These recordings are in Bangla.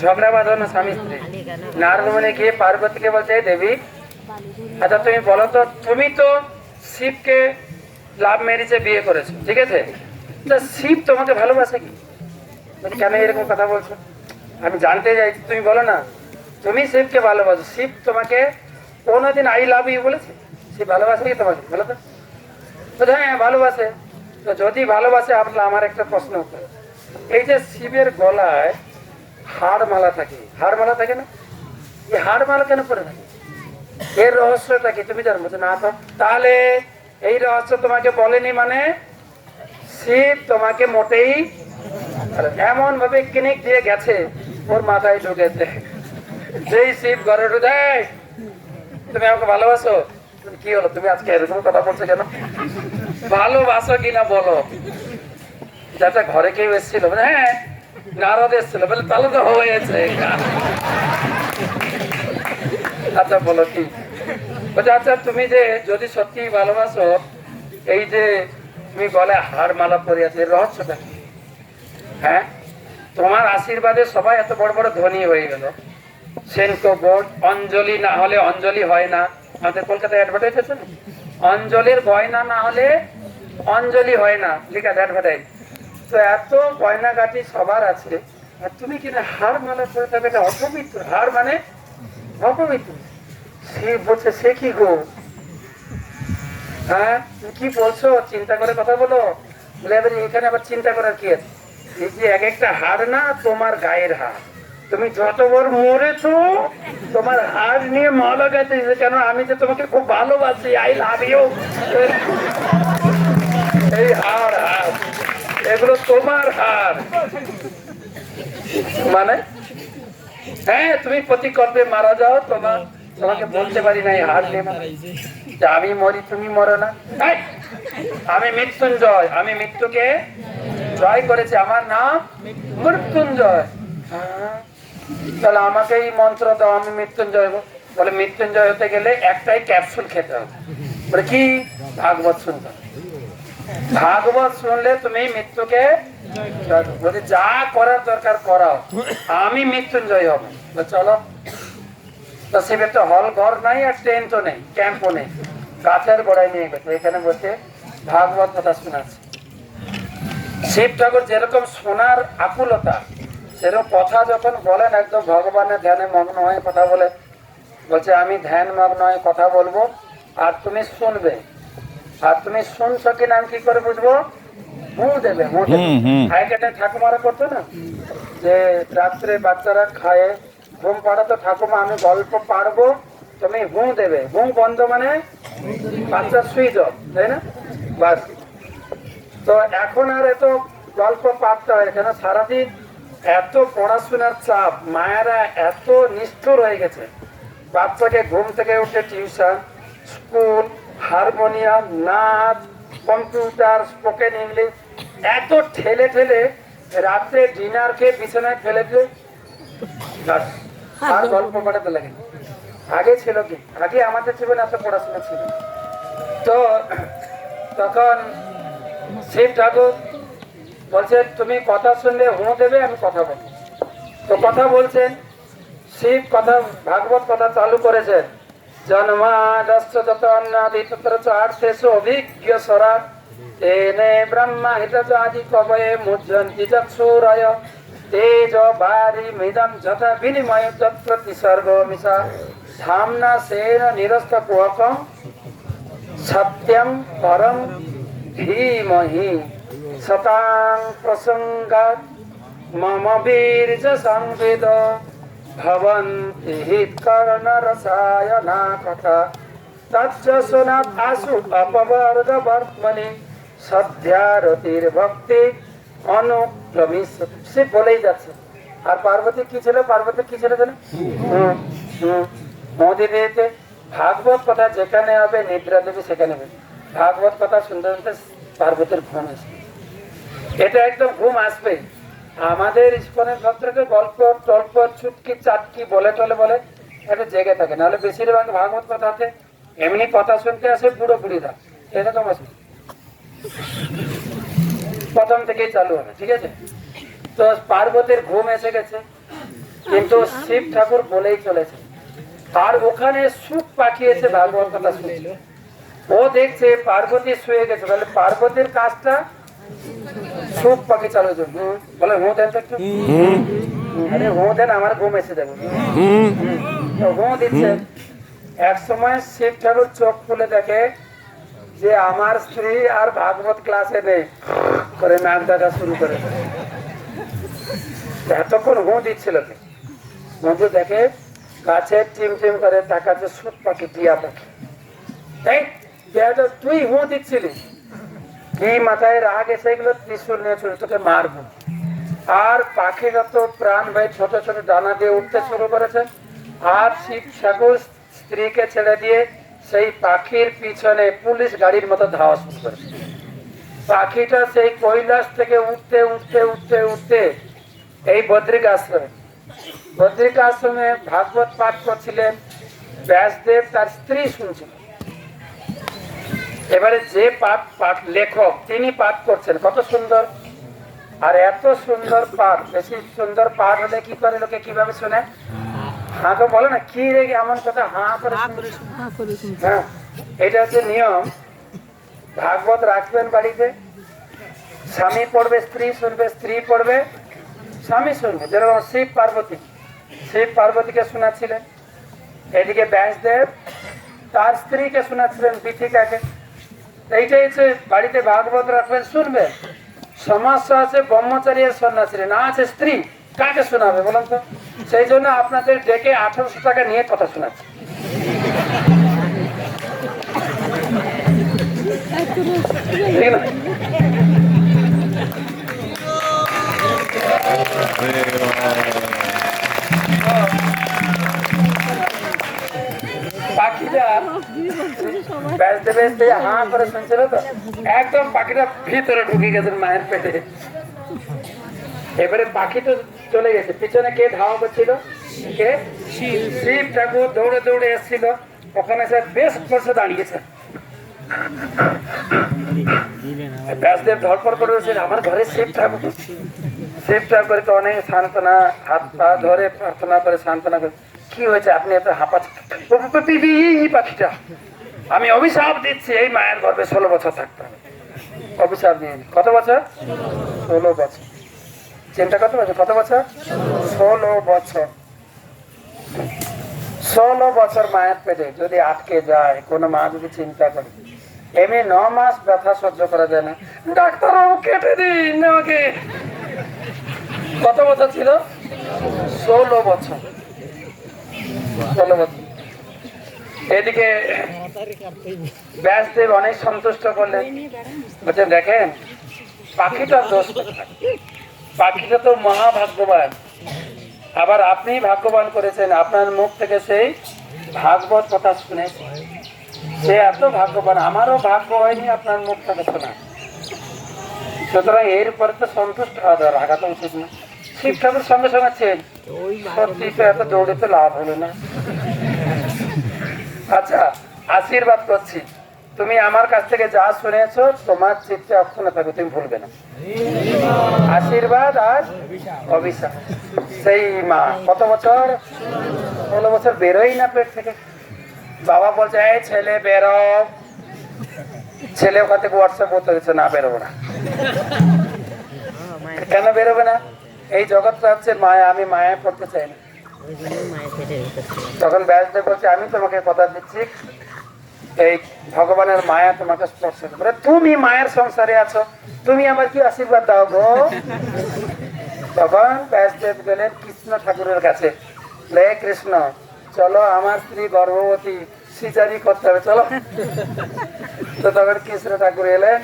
ঝগড়া বাঁধানো স্বামী স্ত্রী। নারদ মুনি গিয়ে পার্বতীকে বলছে, দেবী আচ্ছা তুমি বলো তো, তুমি তো শিবকে লাভ ম্যারেজে বিয়ে করেছো, ঠিক আছে, তা শিব তোমাকে ভালোবাসে কি? কেন এরকম কথা বলছো? আমি জানতে চাই, তুমি বলো না, তুমি শিবকে ভালোবাসো, শিব তোমাকে কোনোদিন আই লাভ ইউ বলেছে? শিব ভালোবাসে কি তোমাকে, বলো তো? হ্যাঁ ভালোবাসে। তো যদি ভালোবাসে, আপনার আমার একটা প্রশ্ন হতো, এই যে শিবের গলায় হাড় মালা থাকে, হাড় মালা থাকে না, এই হাড় মালা কেন পরে থাকে? এর রহস্যটা কি তুমি জানো? না তো, তাহলে এই রহস্য তোমাকে বলেনি মানে শিব তোমাকে মোটেই এমন ভাবে কিনিক দিয়ে গেছে ওর মাথায় ঢুকেছে, যেই শিব ঘরে ঢুকে, তুমি আমাকে ভালোবাসো? কি হলো, তুমি আজকে এরকম কথা বলছো কেন? ভালোবাসো কিনা বলো। যাতে ঘরে কেউ এসেছিল, হ্যাঁ নারদ এসেছিল, বলে তাহলে তো হয়েছে। আচ্ছা বলো কি বলছে? আচ্ছা তুমি যে যদি সত্যি ভালোবাসো, এই যে তুমি গলায় হার মালা পরে আছে, রহস্যটা কি? হ্যাঁ, তোমার আশীর্বাদে সবাই এত বড় বড় ধনী হয়ে গেল। সেনকো বোর্ড, অঞ্জলি না হলে অঞ্জলি হয় না, আমাদের কলকাতায় অ্যাডভার্টাইজ আছে না, অঞ্জলির গয়না না হলে অঞ্জলি হয় না, লিখা অ্যাডভার্টাইজ। তো এত গয়নাগাটি সবার আছে, আর তুমি কিনা হার মালা পরে থাকবে, এটা অপবিত্র। হার মানে অপবিত্র। সে বলছে, সে কি গো, হ্যাঁ তুমি কি বলছো, চিন্তা করে কথা বলো। বলে এবার এখানে আবার চিন্তা করার কি আছে? এই যে এক একটা হাড় না তোমার গায়ের হাড়, তুমি যতবার মরেছো তোমার হাড় নিয়ে মালা গাইতে, কেন আমি যে তোমাকে খুব ভালোবাসি, আই লাভ ইউ। এই হাড় হাড় এগুলো তোমার হাড়, মানে হ্যাঁ তুমি প্রতিকল্পে মারা যাও, তোমাকে বলতে পারি না এই হাড় নিয়ে আমি মরি, তুমি মরো না। আমি মৃত্যুঞ্জয়, আমি মৃত্যুকে জয় করেছি, আমার নাম মৃত্যুঞ্জয়। তাহলে আমাকে এই মন্ত্র দাও, আমি মৃত্যুঞ্জয় হবো। বলে মৃত্যুঞ্জয় হতে গেলে একটাই ক্যাপসুল খেতে হবে। বলে কি? ভাগবত শুনতে হবে। ভাগবত শুনলে তুমি মৃত্যুকে বলে যা করার দরকার করাও, আমি মৃত্যুঞ্জয় হবো। চলো। তো শিবের তো হল ঘর নাই, আর ট্রেন তো নেই, ক্যাম্পও নেই, গাছের গোড়ায় নিয়ে গেছে, এখানে বসে ভাগবত কথা শোনাচ্ছে। শিব ঠাকুর যেরকম শোনার আকুলতা, সেরকম কথা যখন বলেন, একদম ভগবানের ধ্যানে মগ্ন হয়ে কথা বলে, বলছে আমি ধ্যান মগ্ন হয়ে কথা বলবো, আর তুমি শুনবে। আর তুমি শুনছো কিনা আমি কি করে বুঝবো? হু দেবে, হু দেবে। খায় কেটে ঠাকুমারা করতো না, যে রাত্রে বাচ্চারা খায়, ঘুম পাড়াতো, ঠাকুমা আমি গল্প পারবো, তুমি হু দেবে। হু বন্ধ মানে বাচ্চা সুইচ অফ, তাই না? বাস। তো এখন আর এত গল্প পাঠতে হয় কেন? সারাদিন এত পড়াশোনার চাপ, মায়েরা এত নিষ্ঠুর হয়ে গেছে, বাচ্চাকে ঘুম থেকে উঠে টিউশন, স্কুল, হারমোনিয়াম, নাচ, কম্পিউটার, স্পোকেন ইংলিশ, এত ঠেলে ঠেলে রাত্রে ডিনার খেয়ে বিছানায় ফেলে দিয়ে আর গল্প পড়াতে লাগে। আগে ছিল কি? আগে আমাদের জীবনে এত পড়াশোনা ছিল। তো তখন শিব ঠাকুর বলছে তুমি কথা শুনলে হু দেবে, আমি কথা বলবো। তো কথা বলছেন শিব, কথা ভাগবত কথা চালু করেছেন। জন্মাদস্য যত অন্নাদি তত্র চার্থেষু অভিজ্ঞ স্বরা তেনে ব্রহ্মা হিতজাদি কবয়ে মুহ্যন্তি চক্ষুরয় তেজ বারি মৃদম যথা বিনিময় তৎপ্রতি সর্বমিশা ধামনা সেন নিরস্ত কুহকম সত্যম পরম ধীমহি শতাং প্রসঙ্গাৎ মম বীর্য সংবেদ ভবন্তি হিতকর্ণরসায়না কথা তচ্চ শোনাৎ আশু অপবর্গ বর্তমানে সধ্যারতির ভক্তি অনুক্রমিস। সে বলেই যাচ্ছে। আর পার্বতী কি ছিল? পার্বতী কি ছিল জানে? মোদিতে ভাগবত কথা যেখানে হবে নিদ্রা দেবী সেখানে হবে। ভাগবত কথা শুনতে শুনতে পার্বতীর ঘুম আসবে। এটা একদম ঘুম আসবে। আমাদের ইস্কনের ভক্তকে গল্প টল্প চুটকি চাটকি বলে টলে বলে এটা জেগে থাকে, নাহলে বেশিরভাগ ভাগবত কথাতে এমনি কথা শুনতে আসে বুড়ো বুড়িরা, এরকম আসবে। প্রথম থেকেই চালু হবে, ঠিক আছে? তো পার্বতীর ঘুম এসে গেছে। কিন্তু শিব ঠাকুর বলেই চলেছে। আর ওখানে সুখ পাঠিয়েছে ভাগবত কথা শুনছে। ও দেখছে পার্বতী শুয়ে গেছে, তাহলে পার্বতীর কাজটা সুখ পাখি চালু হয়েছে। বলে হু দেন তো একটু, আরে হু দেন, আমার ঘুম এসে যাবে। হু দিচ্ছে। এক সময় শিব ঠাকুর চোখ খুলে দেখে যে আমার স্ত্রী আর ভাগবত ক্লাসে নেই, করে নাক ডাকা শুরু করে। এতক্ষণ হু দিচ্ছিল, মধ্যে দেখে গাছে টিম টিম করে তাকাচ্ছে সুখ পাখি, টিয়া পাখি। এই তুই হু দিচ্ছিলি কি, মাথায় রাগ এসে এগুলো ত্রিশূল নিয়ে চলে তোকে মারবো। আর পাখিরা তো প্রাণ ভাই ছোট ছোট ডানা দিয়ে উঠতে শুরু করেছে। আর শিব ঠাকুর স্ত্রীকে ছেড়ে দিয়ে সেই পাখির পিছনে পুলিশ গাড়ির মতো ধাওয়া শুরু করেছে। পাখিটা সেই কৈলাস থেকে উঠতে উঠতে উঠতে উঠতে এই বদ্রিক আশ্রমে ভাগবত পাঠ করছিলেন ব্যাসদেব, তার স্ত্রী শুনছিল। এবারে যে পাঠ লেখক তিনি পাঠ করছেন, কত সুন্দর। আর এত সুন্দর পাঠ, বেশি সুন্দর পাঠ হলে কি করে লোকে কিভাবে শুনে? হাঁ তো বলে না, কি রে এমন কথা, হাঁ করে। হ্যাঁ, এটা হচ্ছে নিয়ম। ভাগবত রাখবেন বাড়িতে, স্বামী পড়বে, স্ত্রী শুনবে, স্ত্রী পড়বে, স্বামী শুনবে। যেরকম শিব পার্বতীকে শোনাচ্ছিলেন, এদিকে ব্যাসদেব তার স্ত্রীকে শোনাচ্ছিলেন, বিথিকাকে। এইটাই হচ্ছে বাড়িতে ভাগবত রাখবেন, শুনবেন। সমস্যা আছে ব্রহ্মচারী আর সন্ন্যাসী, না আছে স্ত্রী, কাকে শোনাবে বলুন তো? সেই জন্য আপনাদের ডেকে 1800 টাকা নিয়ে কথা শোনাচ্ছে। পাখিটা ব্যাসদেব হাঁ করে শুনছিল তো, একদম পাখিটা ভিতরে ঢুকে গেছেন মায়ের পেটে। এবারে পাখি তো চলে গেছে, পিছনে কে ধাওয়া করছিল? কে? শিব ঠাকুর দৌড়ে দৌড়ে এসেছিল। ওখানে সে বেশ বসে দাঁড়িয়েছে। ব্যাসদেব ধরপড় করে বলছেন, আমার ঘরে শিব ঠাকুরকে অনেক সান্ত্বনা, হাত পা ধরে প্রার্থনা করে সান্ত্বনা করে, কি হয়েছে আপনি এত হাঁপাচ্ছেন? পাখিটা, আমি অভিশাপ দিচ্ছি, এই মায়ের গর্ভে 16 বছর থাকতে হবে। অভিশাপ দিয়ে, কত বছর? 16 বছর। চিন্তা করতে পারছো কত বছর? 16 বছর। 16 বছর মায়ের পেটে যদি আটকে যায়, কোনো মা যদি চিন্তা করে, এমনি 9 মাস ব্যথা সহ্য করা যায় না। ডাক্তারবাবু কেটে দিন আমাকে। কত বছর ছিল? 16 বছর। 16 বছর। এদিকে ব্যাসদেব অনেক সন্তুষ্ট করলেন, বলছেন দেখেন পাখিটার দোষ, পাখিটা তো মহাভাগ্যবান। আবার আপনি ভাগ্যবান করেছেন, আপনার মুখ থেকে সেই ভাগবত কথা শুনেছে, সে এত ভাগ্যবান। আমারও ভাগ্য হয়নি আপনার মুখ থেকে শোনা। সুতরাং এর পরে তো সন্তুষ্ট হওয়া দরকার, রাখা তো উচিত না। শিব ঠাকুর সঙ্গে সঙ্গে চেন, সত্যি তো এত দৌড়ে তো লাভ হলো না। আচ্ছা, আশীর্বাদ করছি, তুমি আমার কাছ থেকে যা শুনেছ তোমার চিত্তে অক্ষুণ্ণ থাকবে, তুমি ভুলবে না। আশীর্বাদ আর অভিশাপ। সেই মা কত বছর? 16 বছর বেরোই না পেট থেকে। বাবা বলছে, এই ছেলে বেরো। ছেলে ওখান থেকে হোয়াটসঅ্যাপ করতে দিচ্ছে, না বেরোবো না। কেন বেরোবে না? এই জগৎটা হচ্ছে মায়া, আমি মায়া করতে চাই না। তখন ব্যাসদেব বলছে, আমি তোমাকে কথা দিচ্ছি, এই ভগবানের মায়া তোমাকে স্পর্শ করে, তুমি মায়ের সংসারে আছো, তুমি আমার কি আশীর্বাদ দাও গো। তখন ব্যাসদেব গেলেন কৃষ্ণ ঠাকুরের কাছে, লে কৃষ্ণ চলো, আমার স্ত্রী গর্ভবতী, সিজারি করতে হবে, চলো। তো তখন কৃষ্ণ ঠাকুর এলেন।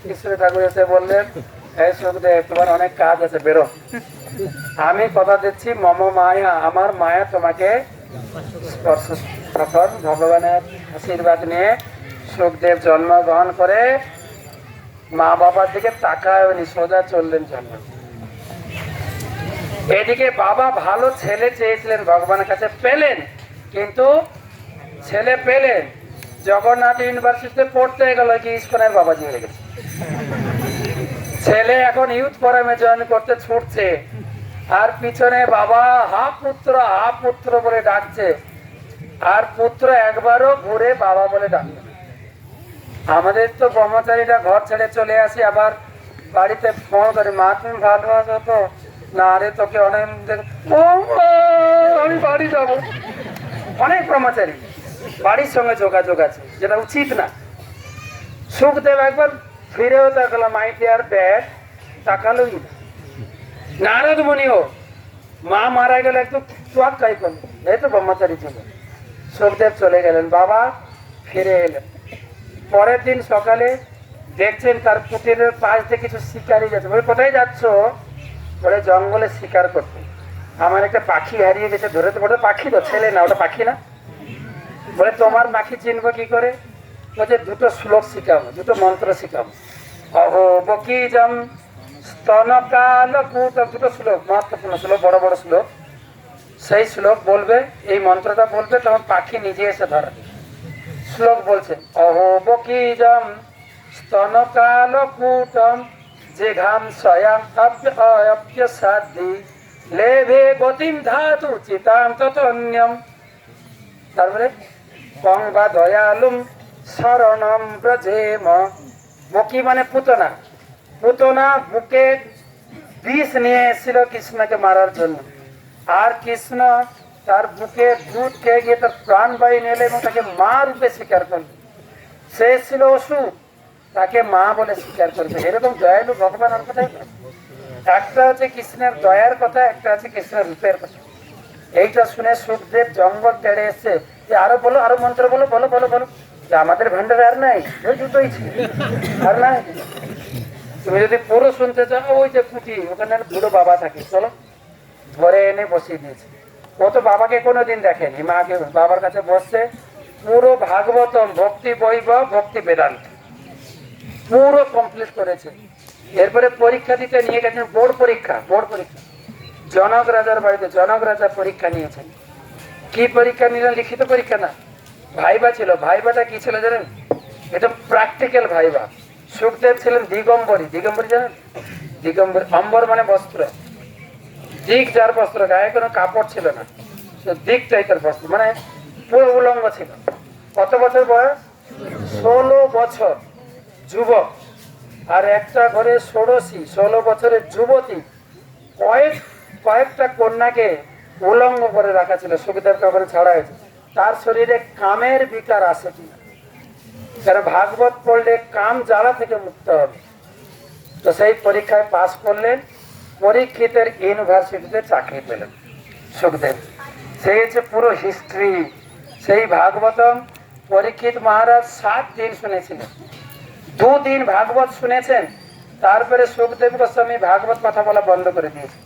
কৃষ্ণ ঠাকুর এসে বললেন, এই সুখদেব তোমার অনেক কাজ আছে, বেরো। আমি কথা দিচ্ছি মম মায়া, আমার মায়া তোমাকে স্পর্শ। তখন ভগবানের আশীর্বাদ নিয়ে সুখদেব জন্মগ্রহণ করে মা বাবার দিকে তাকায়নি, সোজা চললেন জন্ম। এদিকে বাবা ভালো ছেলে চেয়েছিলেন, ভগবানের কাছে পেলেন, কিন্তু ছেলে পেলেন জগন্নাথ ইউনিভার্সিটিতে পড়তে গেল, কি ইস্কনের বাবাজি হয়ে গেছে। ছেলে এখন ইউথ ফোরামে জয়েন করতে ছুটছে, আর পিছনে বাবা হা পুত্র বলে ডাকছে, আর পুত্র একবারও ঘুরে বাবা বলে ডাকবে না। আমাদের তো ব্রহ্মচারীরা ঘর ছেড়ে চলে আসি, আবার বাড়িতে ফোন করে, মা তুমি ভালোবাসো তো? না রে, তোকে অনেক ও মা, আমি বাড়ি যাবো। অনেক ব্রহ্মচারী বাড়ির সঙ্গে যোগাযোগ আছে, যেটা উচিত না। সুখদেব একবার ফিরেও তাকালো, মাই ডিয়ার ড্যাড, তাকালোই না। নারদ মুনিও মা মারা গেল একটু তোয়াক্কাই করলো, এই তো ব্রহ্মচারী ছিল। সুখদেব চলে গেলেন, বাবা ফিরে এলেন। পরের দিন সকালে দেখছেন তার কুটিরের পাশ দিয়ে কিছু শিকারি যাচ্ছে। বলে কোথায় যাচ্ছ? বলে জঙ্গলে শিকার করতে। আমার একটা পাখি হারিয়ে গেছে, ধরে তো। বলে পাখি তো, ছেলে না, ওটা পাখি না। বলে তোমার পাখি চিনবো কি করে? বলছে দুটো শ্লোক শিখাবো, দুটো মন্ত্র শিখাবো। অহো বকিজম স্তনকাল কুটম, দুটো শ্লোক, মহত্বপূর্ণ শ্লোক, বড় বড় শ্লোক। সেই শ্লোক বলবে, এই মন্ত্রটা বলবে, তখন পাখি নিজে এসে ধরে। শ্লোক বলছে, অহো বকিজম স্তনকাল কুটম যে ঘাম স্বয়ং অপ্য সাধ্যি লেভে গতিম ধাতু চিতাম ততন্যম। তারপরে কং বা দয়ালুম শরণম ব্রজেম। বকি মানে পুতনা। পুতনা বুকে বিষ নিয়ে এসেছিল কৃষ্ণকে মারার জন্য, আর কৃষ্ণ তার বুকে দুধ খেয়ে গিয়ে তার প্রাণবায়ু নিলে এবং তাকে মা রূপে স্বীকার করবে। সে ছিল অসুর, তাকে মা বলে স্বীকার করবে। এরকম দয়ালু ভগবান আর কোথায়? একটা হচ্ছে কৃষ্ণের দয়ার কথা, একটা হচ্ছে কৃষ্ণের রূপের কথা। এইটা শুনে সুখদেব জঙ্গল তেড়ে এসছে, যে আরো বলো, আরো মন্ত্র বলো, বলো বলো বলো। আমাদের ভান্ডারে আর নাই, ওই দুটোই ছিল, আর নাই। তুমি যদি পুরো শুনতে চাও, ওই যে কুটি, ওখানে বুড়ো বাবা থাকে, চলো। ঘরে এনে বসিয়ে দিয়েছে। ও তো বাবাকে কোনোদিন দেখেনি, মাকে বাবার কাছে বসছে। পুরো ভাগবতম, ভক্তি বৈভব, ভক্তি বেদান্ত পুরো কমপ্লিট করেছে। এরপরে পরীক্ষা দিতে নিয়ে গেছেন, বোর্ড পরীক্ষা। জনক রাজার বাড়িতে জনক রাজা পরীক্ষা নিয়েছেন। কি পরীক্ষা নিলেন? লিখিত পরীক্ষা না, ভাইবা ছিল। ভাইবাটা কি ছিল জানেন? এটা প্র্যাকটিক্যাল ভাইবা। সুখদেব ছিলেন দিগম্বরী। দিগম্বরী জানেন? দিগম্বরী, অম্বর মানে বস্ত্র, দিক যার বস্ত্র, গায়ে কোনো কাপড় ছিল না, দিক টাইপের বস্ত্র, মানে পুরো উলঙ্গ ছিল। কত বছর বয়স? 16 বছর যুবক। আর একটা ঘরে ষোড়শী, 16 বছরের যুবতী, কয়েকটা কন্যাকে উলঙ্গ করে রাখা ছিল। সুখদেব কাপড়ে ছাড়া হয়েছে। তার শরীরে কামের বিকার আসে কিনা, কারণ ভাগবত পড়লে কাম জ্বালা থেকে মুক্ত হবে। তো সেই পরীক্ষায় পাশ করলেন, পরীক্ষিতের ইউনিভার্সিটিতে চাকরি পেলেন সুখদেব। সেই হচ্ছে পুরো হিস্ট্রি। সেই ভাগবতম পরীক্ষিত মহারাজ 7 দিন শুনেছিলেন। 2 দিন ভাগবত শুনেছেন, তারপরে সুখদেব গোস্বামী ভাগবত কথা বলা বন্ধ করে দিয়েছে।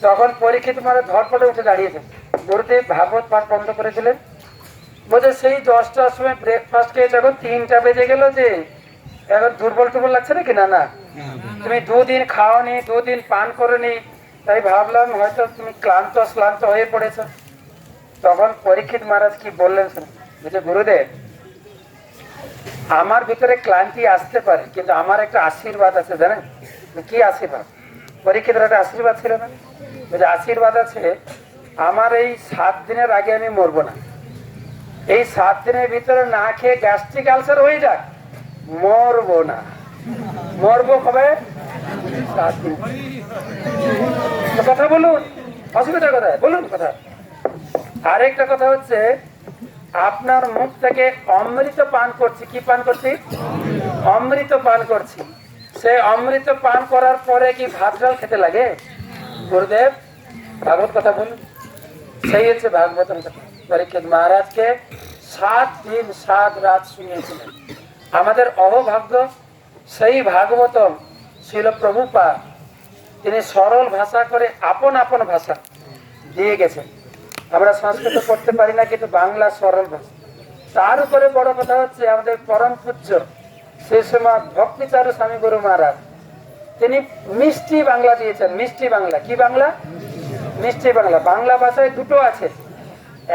তখন পরীক্ষিত মহারাজ ধরপড়ে উঠে দাঁড়িয়েছেন, গুরুদেব ভাগবত পাঠ বন্ধ করেছিলেন। বলছে সেই 10টার সময় ব্রেকফাস্ট খেয়ে যখন 3টা বেজে গেল, যে এখন দুর্বল টুর্বল লাগছে নাকি? না না, তুমি 2 দিন খাওনি, 2 দিন পান করনি, তাই ভাবলাম হয়তো তুমি ক্লান্ত হয়ে পড়েছ। তখন পরীক্ষিত মহারাজ কি বললেন শুনুন। বলছে, গুরুদেব আমার ভিতরে ক্লান্তি আসতে পারে, কিন্তু আমার একটা আশীর্বাদ আছে, জানেন? কি আশীর্বাদ? পরীক্ষিতের একটা আশীর্বাদ ছিল না? বলছে আশীর্বাদ আছে, আমার এই 7 দিনের আগে আমি মরবো না। এই 7 দিনের ভিতরে না খেয়ে গ্যাস্ট্রিক আলসার হয়ে যাক, মরবো না। মরবো কবে? 7 দিন। কথা বলুন, অসুবিধা কোথায়? বলুন কথা। আরেকটা কথা হচ্ছে, আপনার মুখ থেকে অমৃত পান করছি। কি পান করছি? অমৃত পান করছি। সে অমৃত পান করার পরে কি ভাত ডাল খেতে লাগে? গুরুদেব ভাগবত কথা বলুন। সেই হচ্ছে ভাগবতম কথা। পরীক্ষিত মহারাজকে 7 দিন 7 রাত শুনিয়েছিলেন। আমাদের অহভাগ্য, সেই ভাগবতম ছিল প্রভুপাদ, তিনি সরল ভাষা করে আপন আপন ভাষা দিয়ে গেছেন। আমরা সংস্কৃত পড়তে পারি না, কিন্তু বাংলা সরল ভাষা। তার উপরে বড় কথা হচ্ছে, আমাদের পরম পূজ্য সেই সময় ভক্তিচারু স্বামী গুরু মহারাজ, তিনি মিষ্টি বাংলা দিয়েছেন। মিষ্টি বাংলা। কি বাংলা? মিষ্টি বাংলা। বাংলা ভাষায় দুটো আছে,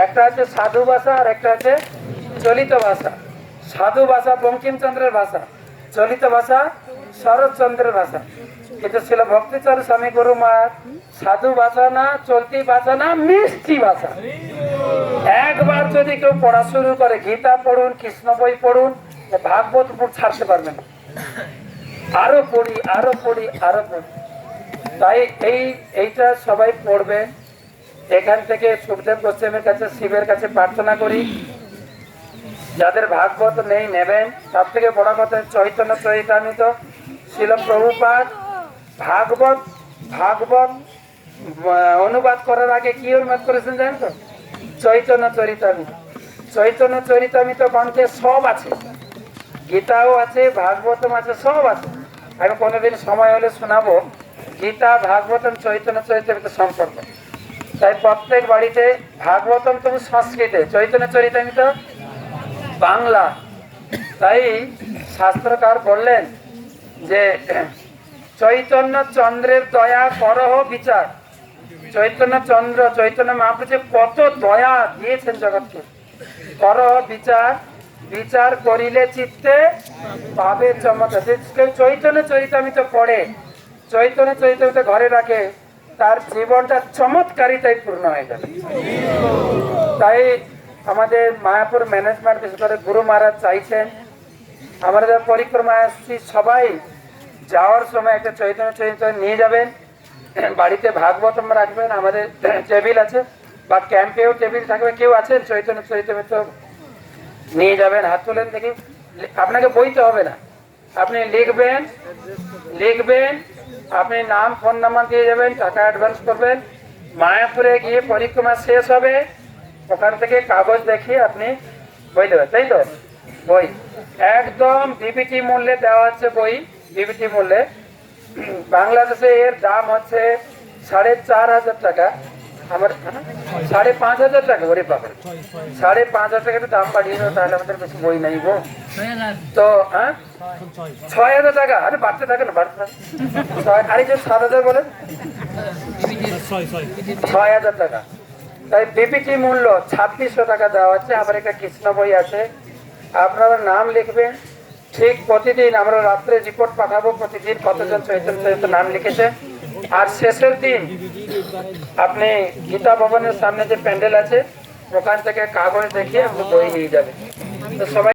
একটা হচ্ছে সাধু ভাষা, আর একটা হচ্ছে চলিত ভাষা। সাধু ভাষা বঙ্কিমচন্দ্রের ভাষা, চলিত ভাষা শরৎচন্দ্রের ভাষা। কিন্তু ছিল ভক্তিচর স্বামী গুরু মা সাধু ভাষা না, চলতি ভাষা না, মিষ্টি ভাষা। একবার যদি কেউ পড়া শুরু করে, গীতা পড়ুন, কৃষ্ণ বই পড়ুন, ভাগবত ছাড়তে পারবেন না। আরো পড়ি, আরো পড়ি, আরো পড়ি। তাই এইটা সবাই পড়বে। এখান থেকে সুখদেব গোস্বামীর কাছে, শিবের কাছে প্রার্থনা করি, যাদের ভাগবত নেই নেবেন। তার থেকে বড় কথা চৈতন্য চরিতামৃত, শিল প্রভুপাদ ভাগবত ভাগবত অনুবাদ করার আগে কি অনুবাদ করেছেন জানেন তো? চৈতন্য চরিতামৃত। চৈতন্য চরিতামৃত গ্রন্থে সব আছে, গীতাও আছে, ভাগবতম আছে, সব আছে। আমি কোনোদিন সময় হলে শোনাবো গীতা, ভাগবতম, চৈতন্য চরিতামৃত সম্পর্ক। তাই প্রত্যেক বাড়িতে ভাগবতম তবু সংস্কৃতে, চৈতন্য চরিতামৃত বাংলা। তাই শাস্ত্রকার বললেন যে চৈতন্য চন্দ্রের দয়া করহ বিচার। চৈতন্য চন্দ্র, চৈতন্য মহাপ্রভু যে কত দয়া দিয়েছেন জগৎকে। করহ বিচার, বিচার করিলে চিত্তে পাবে চমৎকার। চৈতন্য চরিতামৃত পড়ে, চৈতন্য চরিতামৃত ঘরে রাখে, তার জীবনটা চমৎকারিতায় পূর্ণ হয়ে যাবে। তাই আমাদের মায়াপুর ম্যানেজমেন্ট, বিশেষ করে গুরু মহারাজ চাইছেন আমরা যারা পরিক্রমায় আসছি সবাই যাওয়ার সময় একটা চৈতন্য চরিত্র নিয়ে যাবেন, বাড়িতে ভাগবতম রাখবেন। আমাদের টেবিল আছে বা ক্যাম্পেও টেবিল থাকবে, কেউ আছেন চৈতন্য চরিত্র নিয়ে যাবেন, হাত তোলেন দেখি। আপনাকে বইতে হবে না, আপনি লিখবেন, আপনি নাম ফোন নাম্বার দিয়ে যাবেন, টাকা অ্যাডভান্স করবেন। মায়াপুরে গিয়ে পরিক্রমা শেষ হবে, ওখান থেকে কাগজ দেখিয়ে আপনি বই দেবেন, তাই তো? বই একদম বিবিটি মূল্যে দেওয়া হচ্ছে বই, বিবিটি মূল্যে। বাংলাদেশে এর দাম হচ্ছে 4,500 টাকা, আমার 5,500 টাকা। ওরে বাবা, 5,500 টাকা দাম বাড়িয়ে দেবো, তাহলে আমাদের বেশি বই নাই গো। তো 6,000 টাকা। আরে বাড়তে থাকে না, বাড়তে থাকে। আরে যে 7,000 বলেন, 6,000 টাকা। তাই বিপিটি মূল্য 2,600 টাকা দেওয়া হচ্ছে। আবার একটা কৃষ্ণ বই আছে, আপনারা নাম লিখবেন। ঠিক প্রতিদিন আমরা রাত্রে রিপোর্ট পাঠাবো, প্রতিদিন কতজন চৈতন্য নাম লিখেছে। আর শেষের দিন আপনি গীতা ভবনের সামনে যে প্যান্ডেল আছে, ওখান থেকে কাগজ দেখিয়ে আপনি বই নিয়ে যাবেন। তো সবাই